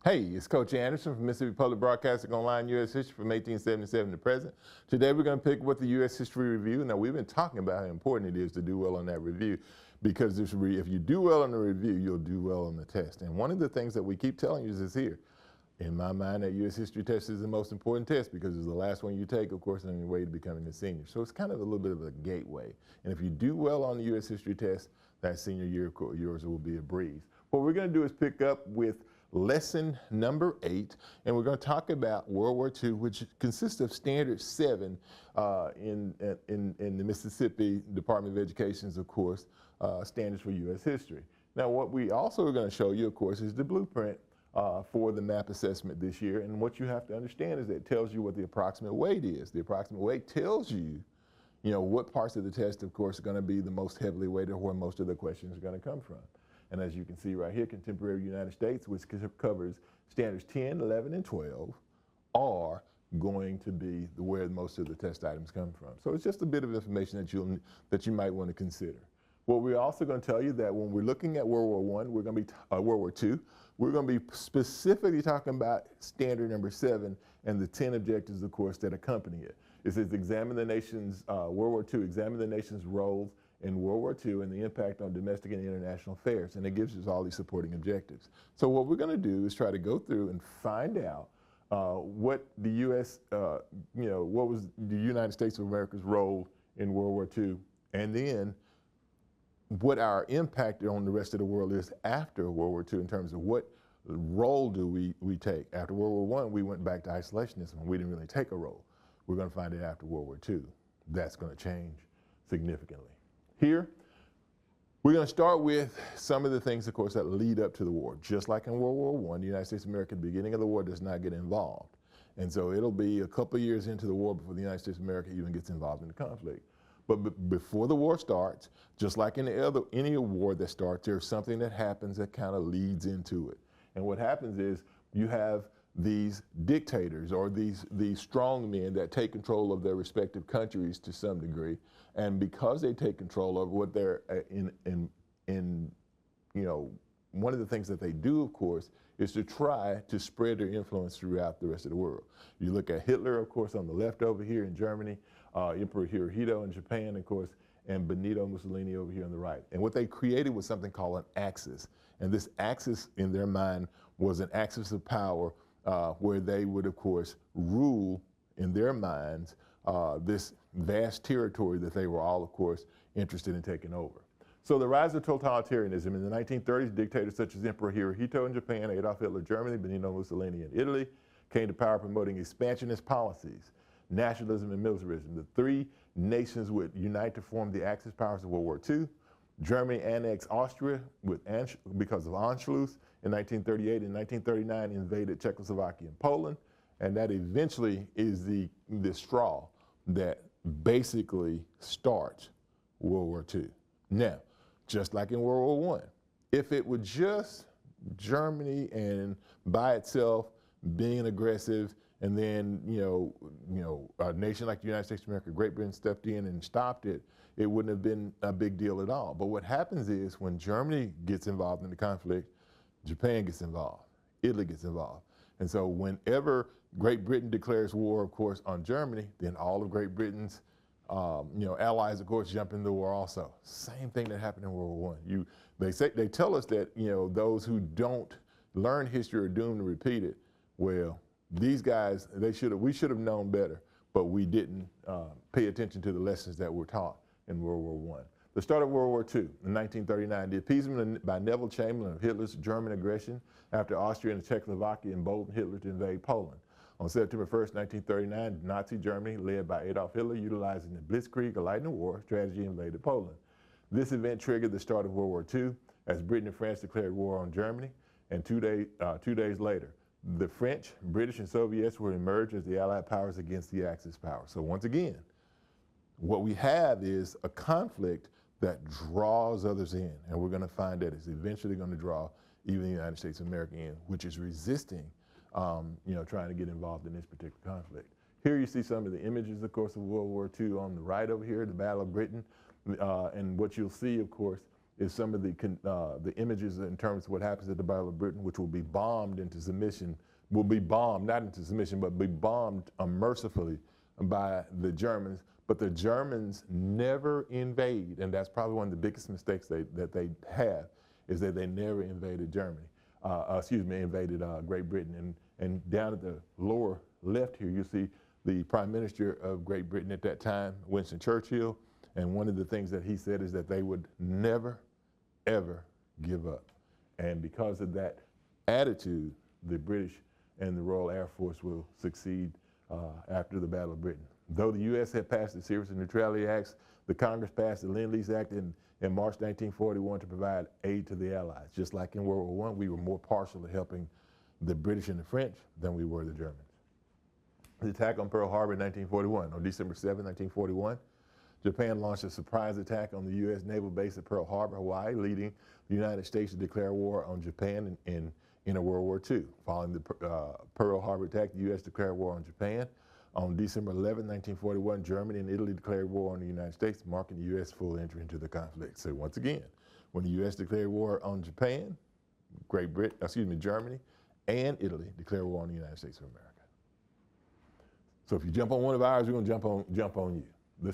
Hey, it's Coach Anderson from Mississippi Public Broadcasting Online U.S. History from 1877 to present. Today we're going to pick up the U.S. History Review. Now, we've been talking about how important it is to do well on that review, because if you do well on the review, you'll do well on the test. And one of the things that we keep telling you is here. In my mind, that U.S. History test is the most important test because it's the last one you take, of course, on your way to becoming a senior. So it's kind of a little bit of a gateway. And if you do well on the U.S. History test, that senior year of yours will be a breeze. What we're going to do is pick up with lesson number 8, and we're going to talk about World War II, which consists of Standard 7 in the Mississippi Department of Education's, of course, standards for U.S. history. Now, what we also are going to show you, of course, is the blueprint for the map assessment this year. And what you have to understand is that it tells you what the approximate weight is. The approximate weight tells you, what parts of the test, of course, are going to be the most heavily weighted, or where most of the questions are going to come from. And as you can see right here, contemporary United States, which covers standards 10, 11, and 12, are going to be where most of the test items come from. So it's just a bit of information that you might want to consider. What we're also going to tell you that when we're looking at World War I, we're going to be World War II, we're going to be specifically talking about standard number 7 and the 10 objectives, of course, that accompany it. It says examine the nation's, World War II, examine the nation's roles in World War II and the impact on domestic and international affairs. And it gives us all these supporting objectives. So what we're going to do is try to go through and find out what the U.S., what was the United States of America's role in World War II, and then what our impact on the rest of the world is after World War II in terms of what role do we take. After World War I, we went back to isolationism and we didn't really take a role. We're going to find it after World War II. That's going to change significantly. Here, we're going to start with some of the things, of course, that lead up to the war. Just like in World War I, the United States of America at the beginning of the war does not get involved. And so it'll be a couple of years into the war before the United States of America even gets involved in the conflict. But before the war starts, just like in any war that starts, there's something that happens that kind of leads into it. And what happens is you have these dictators or these strong men that take control of their respective countries to some degree. And because they take control over what they're one of the things that they do, of course, is to try to spread their influence throughout the rest of the world. You look at Hitler, of course, on the left over here in Germany, Emperor Hirohito in Japan, of course, and Benito Mussolini over here on the right. And what they created was something called an axis. And this axis, in their mind, was an axis of power where they would, of course, rule, in their minds, this vast territory that they were all, of course, interested in taking over. So the rise of totalitarianism in the 1930s, dictators such as Emperor Hirohito in Japan, Adolf Hitler Germany, Benito Mussolini in Italy, came to power promoting expansionist policies, nationalism and militarism. The three nations would unite to form the Axis powers of World War II. Germany annexed Austria because of Anschluss in 1938. In 1939, invaded Czechoslovakia and Poland. And that eventually is the straw that basically starts World War II. Now, just like in World War I, if it were just Germany and by itself being aggressive, and then a nation like the United States of America, Great Britain stepped in and stopped it, it wouldn't have been a big deal at all. But what happens is when Germany gets involved in the conflict, Japan gets involved, Italy gets involved. And so whenever Great Britain declares war, of course, on Germany, then all of Great Britain's allies, of course, jump in the war also. Same thing that happened in World War I. They tell us that those who don't learn history are doomed to repeat it. Well, these guys, we should have known better, but we didn't pay attention to the lessons that were taught in World War I. The start of World War II in 1939, the appeasement by Neville Chamberlain of Hitler's German aggression after Austria and Czechoslovakia emboldened Hitler to invade Poland. On September 1st, 1939, Nazi Germany, led by Adolf Hitler, utilizing the Blitzkrieg, a lightning war strategy, invaded Poland. This event triggered the start of World War II as Britain and France declared war on Germany, and 2 days later, the French, British, and Soviets would emerge as the Allied powers against the Axis power. So once again, what we have is a conflict that draws others in, and we're going to find that it's eventually going to draw even the United States of America in, which is resisting, trying to get involved in this particular conflict. Here you see some of the images, of course, of World War II on the right over here, the Battle of Britain, and what you'll see, of course, is some of the images in terms of what happens at the Battle of Britain, which will be bombed into submission, will be bombed, not into submission, but be bombed unmercifully by the Germans. But the Germans never invade, and that's probably one of the biggest mistakes that they have, is that they never invaded Germany. Invaded Great Britain. And down at the lower left here, you see the Prime Minister of Great Britain at that time, Winston Churchill. And one of the things that he said is that they would never, ever give up. And because of that attitude, the British and the Royal Air Force will succeed after the Battle of Britain. Though the U.S. had passed the Serious Neutrality Acts, the Congress passed the Lend-Lease Act in March 1941 to provide aid to the Allies. Just like in World War I, we were more partial to helping the British and the French than we were the Germans. The attack on Pearl Harbor in 1941. On December 7, 1941, Japan launched a surprise attack on the U.S. naval base at Pearl Harbor, Hawaii, leading the United States to declare war on Japan in World War II. Following the Pearl Harbor attack, the U.S. declared war on Japan. On December 11, 1941, Germany and Italy declared war on the United States, marking the U.S. full entry into the conflict. So once again, when the U.S. declared war on Japan, Germany and Italy declared war on the United States of America. So if you jump on one of ours, we're going to jump on you.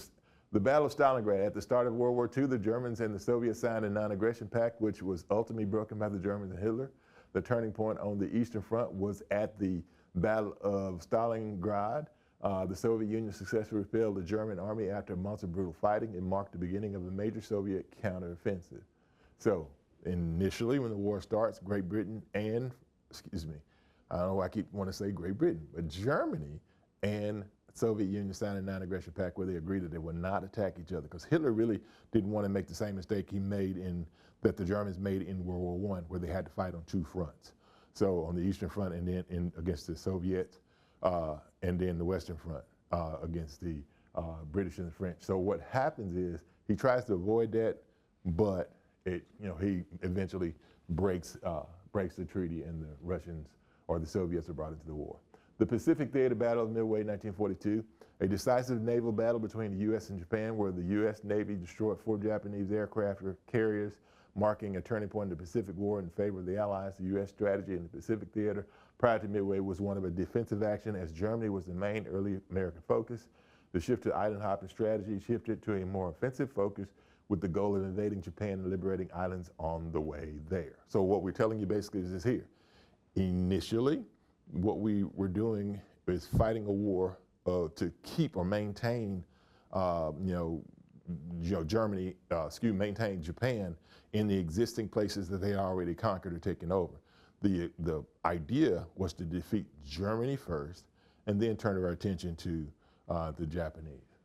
The Battle of Stalingrad. At the start of World War II, the Germans and the Soviets signed a non-aggression pact, which was ultimately broken by the Germans and Hitler. The turning point on the Eastern Front was at the Battle of Stalingrad. The Soviet Union successfully repelled the German army after months of brutal fighting. It marked the beginning of a major Soviet counteroffensive. So initially, when the war starts, Great Britain and, I don't know why I keep wanting to say Great Britain, but Germany and Soviet Union signed a non-aggression pact where they agreed that they would not attack each other, because Hitler really didn't want to make the same mistake that the Germans made in World War I, where they had to fight on two fronts. So on the Eastern Front and then against the Soviets, and then the Western Front against the British and the French. So what happens is he tries to avoid that, but he eventually breaks the treaty, and the Russians or the Soviets are brought into the war. The Pacific Theater Battle of Midway, 1942, a decisive naval battle between the U.S. and Japan, where the U.S. Navy destroyed 4 Japanese aircraft carriers, marking a turning point in the Pacific War in favor of the Allies. The U.S. strategy in the Pacific Theater prior to Midway was one of a defensive action, as Germany was the main early American focus. The shift to island hopping strategy shifted to a more offensive focus with the goal of invading Japan and liberating islands on the way there. So what we're telling you basically is this here. Initially, what we were doing is fighting a war to keep or maintain, maintain Japan in the existing places that they already conquered or taken over. The idea was to defeat Germany first, and then turn our attention to the Japanese.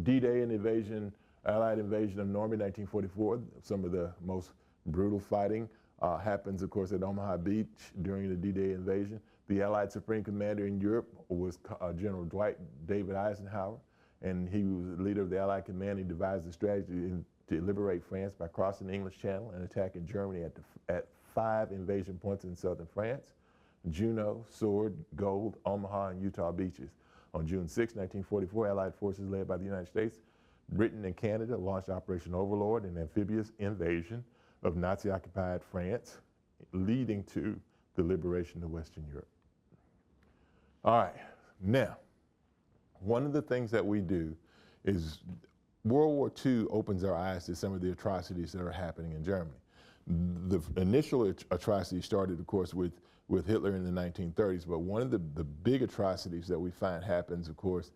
D-Day and invasion, Allied invasion of Normandy, 1944. Some of the most brutal fighting happens, of course, at Omaha Beach during the D-Day invasion. The Allied Supreme Commander in Europe was General Dwight David Eisenhower, and he was the leader of the Allied Command. He devised a strategy to liberate France by crossing the English Channel and attacking Germany at 5 invasion points in southern France: Juno, Sword, Gold, Omaha, and Utah beaches. On June 6, 1944, Allied forces led by the United States, Britain, and Canada launched Operation Overlord, an amphibious invasion of Nazi-occupied France, leading to the liberation of Western Europe. All right, now, one of the things that we do is World War II opens our eyes to some of the atrocities that are happening in Germany. The initial atrocity started, of course, with Hitler in the 1930s, but one of the big atrocities that we find happens, of course,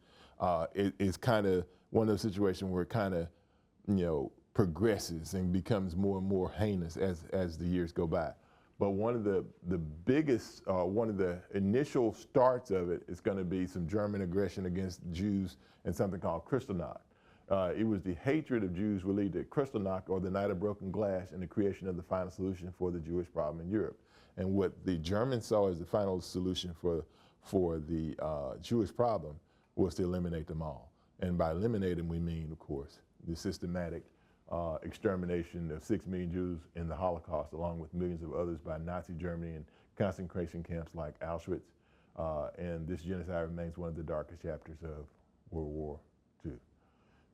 is kind of one of those situations where it kind of, progresses and becomes more and more heinous as the years go by. But one of the biggest, one of the initial starts of it is going to be some German aggression against Jews and something called Kristallnacht. It was the hatred of Jews will lead to Kristallnacht, or the Night of Broken Glass, and the creation of the final solution for the Jewish problem in Europe. And what the Germans saw as the final solution for the Jewish problem was to eliminate them all. And by eliminate them, we mean, of course, the systematic extermination of 6 million Jews in the Holocaust, along with millions of others by Nazi Germany and concentration camps like Auschwitz. And this genocide remains one of the darkest chapters of World War II.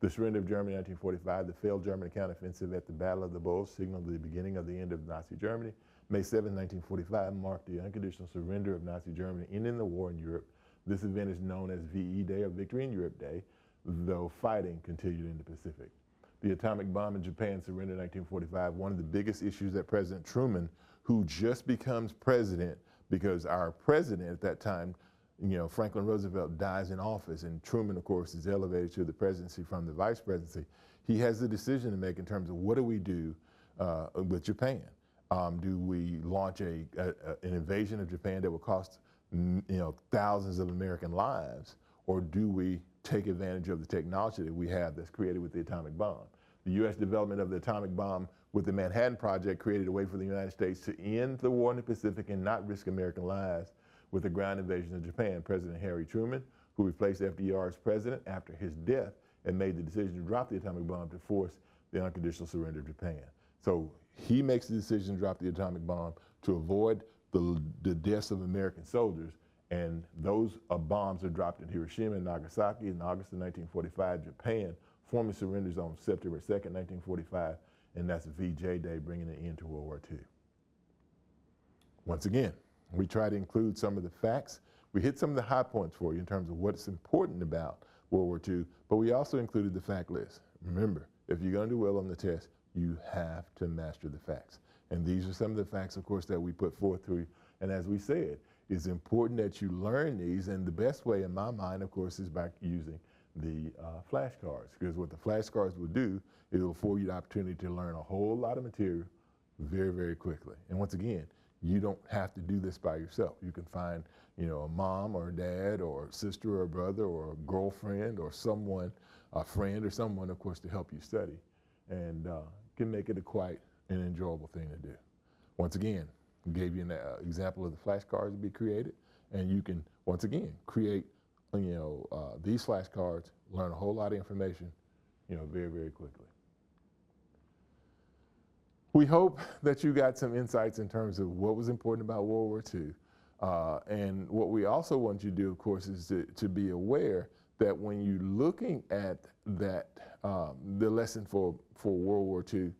The surrender of Germany in 1945, the failed German counteroffensive at the Battle of the Bulge signaled the beginning of the end of Nazi Germany. May 7, 1945 marked the unconditional surrender of Nazi Germany, ending the war in Europe. This event is known as VE Day, or Victory in Europe Day, though fighting continued in the Pacific. The atomic bomb in Japan surrendered in 1945, one of the biggest issues that President Truman, who just becomes president because our president at that time, Franklin Roosevelt, dies in office, and Truman, of course, is elevated to the presidency from the vice presidency. He has the decision to make in terms of what do we do with Japan. Do we launch an invasion of Japan that will cost thousands of American lives, or do we take advantage of the technology that we have that's created with the atomic bomb? The U.S. development of the atomic bomb with the Manhattan Project created a way for the United States to end the war in the Pacific and not risk American lives with the ground invasion of Japan. President Harry Truman, who replaced FDR as president after his death, and made the decision to drop the atomic bomb to force the unconditional surrender of Japan. So he makes the decision to drop the atomic bomb to avoid the deaths of American soldiers, and those bombs are dropped in Hiroshima and Nagasaki in August of 1945. Japan formally surrenders on September 2nd, 1945, and that's VJ Day, bringing an end to World War II. Once again, we try to include some of the facts. We hit some of the high points for you in terms of what's important about World War II, but we also included the fact list. Remember, if you're going to do well on the test, you have to master the facts. And these are some of the facts, of course, that we put forth to you. And as we said, it's important that you learn these, and the best way in my mind, of course, is by using the flashcards, because what the flashcards will do, it will afford you the opportunity to learn a whole lot of material very, very quickly. And once again, you don't have to do this by yourself. You can find, a mom or a dad or a sister or a brother or a girlfriend or someone, a friend or someone, of course, to help you study, and can make it quite an enjoyable thing to do. Once again, we gave you an example of the flashcards to be created, and you can, once again, create these flashcards, learn a whole lot of information, very, very quickly. We hope that you got some insights in terms of what was important about World War II. And what we also want you to do, of course, is to be aware that when you're looking at that, the lesson for World War II,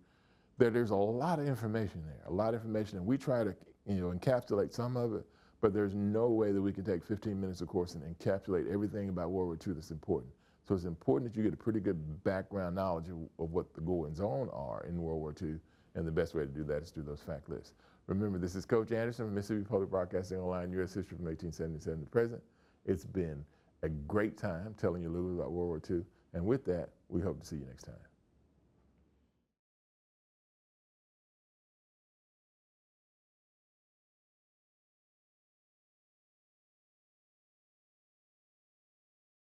that there's a lot of information there, a lot of information, and we try to encapsulate some of it, but there's no way that we can take 15 minutes, of course, and encapsulate everything about World War II that's important. So it's important that you get a pretty good background knowledge of what the goings-on are in World War II, and the best way to do that is through those fact lists. Remember, this is Coach Anderson from Mississippi Public Broadcasting Online, U.S. History from 1877 to present. It's been a great time telling you a little bit about World War II, and with that, we hope to see you next time.